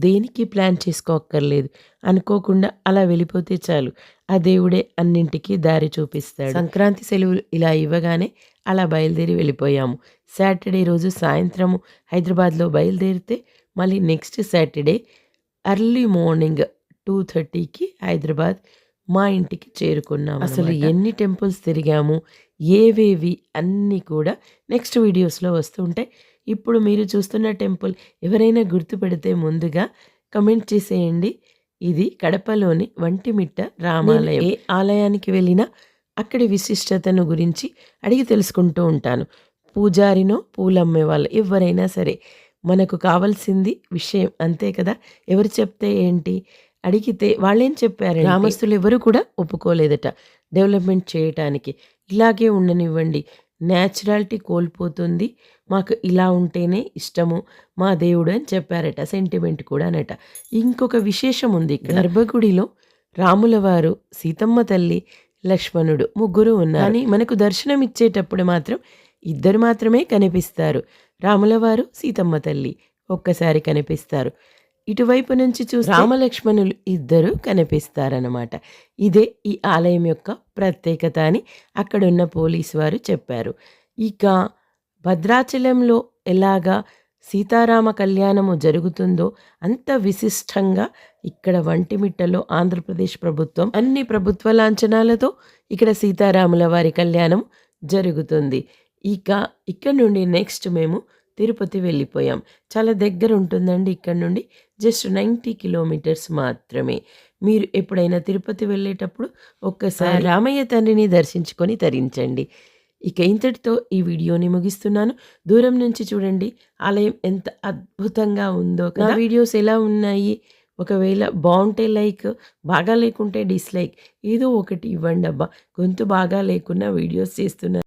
దేనికి ప్లాన్ చేసుకోక్కర్లేదు. అనుకోకుండా అలా వెళ్ళిపోతే చాలు. ఆ దేవుడే అన్నింటికి దారి చూపిస్తాడు. సంక్రాంతి సెలవులు ఇలా ఇవ్వగానే అలా బయలుదేరి వెళ్ళిపోయాము. సాటర్డే రోజు సాయంత్రము హైదరాబాద్లో బయలుదేరితే మళ్ళీ నెక్స్ట్ సాటర్డే ఎర్లీ మార్నింగ్ 2:30కి హైదరాబాద్ మా ఇంటికి చేరుకున్నాము. అసలు ఎన్ని టెంపుల్స్ తిరిగాము, ఏవేవి అన్నీ కూడా నెక్స్ట్ వీడియోస్లో వస్తుంటాయి. ఇప్పుడు మీరు చూస్తున్న టెంపుల్ ఎవరైనా గుర్తుపెడితే ముందుగా కమెంట్ చేసేయండి. ఇది కడపలోని వంటిమిట్ట రామాలయం. ఏ ఆలయానికి వెళ్ళినా అక్కడి విశిష్టతను గురించి అడిగి తెలుసుకుంటూ ఉంటాను. పూజారినో పూలమ్మే వాళ్ళు ఎవరైనా సరే మనకు కావాల్సింది విషయం అంతే కదా. ఎవరు చెప్తే ఏంటి, అడిగితే వాళ్ళేం చెప్పారు, గ్రామస్తులు ఎవరు కూడా ఒప్పుకోలేదట డెవలప్మెంట్ చేయటానికి. ఇలాగే ఉండనివ్వండి, న్యాచురాలిటీ కోల్పోతుంది, మాకు ఇలా ఉంటేనే ఇష్టము మా దేవుడు అని చెప్పారట. సెంటిమెంట్ కూడానట. ఇంకొక విశేషం ఉంది. గర్భగుడిలో రాముల వారు, సీతమ్మ తల్లి, లక్ష్మణుడు ముగ్గురు ఉన్నారు. కానీ మనకు దర్శనం ఇచ్చేటప్పుడు మాత్రం ఇద్దరు మాత్రమే కనిపిస్తారు. రాముల వారు, సీతమ్మ తల్లి ఒక్కసారి కనిపిస్తారు. ఇటువైపు నుంచి చూస్తే రామలక్ష్మణులు ఇద్దరు కనిపిస్తారన్నమాట. ఇదే ఈ ఆలయం యొక్క ప్రత్యేకత అని అక్కడున్న పోలీసు వారు చెప్పారు. ఇక భద్రాచలంలో ఎలాగా సీతారామ కళ్యాణము జరుగుతుందో అంత విశిష్టంగా ఇక్కడ వంటిమిట్టలో ఆంధ్రప్రదేశ్ ప్రభుత్వం అన్ని ప్రభుత్వ లాంఛనాలతో ఇక్కడ సీతారాముల వారి కళ్యాణం జరుగుతుంది. ఇక్కడ నుండి నెక్స్ట్ మేము తిరుపతి వెళ్ళిపోయాం. చాలా దగ్గర ఉంటుందండి ఇక్కడ నుండి, జస్ట్ 90 కిలోమీటర్స్ మాత్రమే. మీరు ఎప్పుడైనా తిరుపతి వెళ్ళేటప్పుడు ఒక్కసారి రామయ్య తండ్రిని దర్శించుకొని తరించండి. ఇంతటితో ఈ వీడియోని ముగిస్తున్నాను. దూరం నుంచి చూడండి ఆలయం ఎంత అద్భుతంగా ఉందో కదా. వీడియోస్ ఎలా ఉన్నాయి, ఒకవేళ బాగుంటే లైక్, బాగా లేకుంటే డిస్లైక్, ఏదో ఒకటి ఇవ్వండి అబ్బా. గొంతు బాగా లేకున్నా వీడియోస్ చేస్తున్నాను.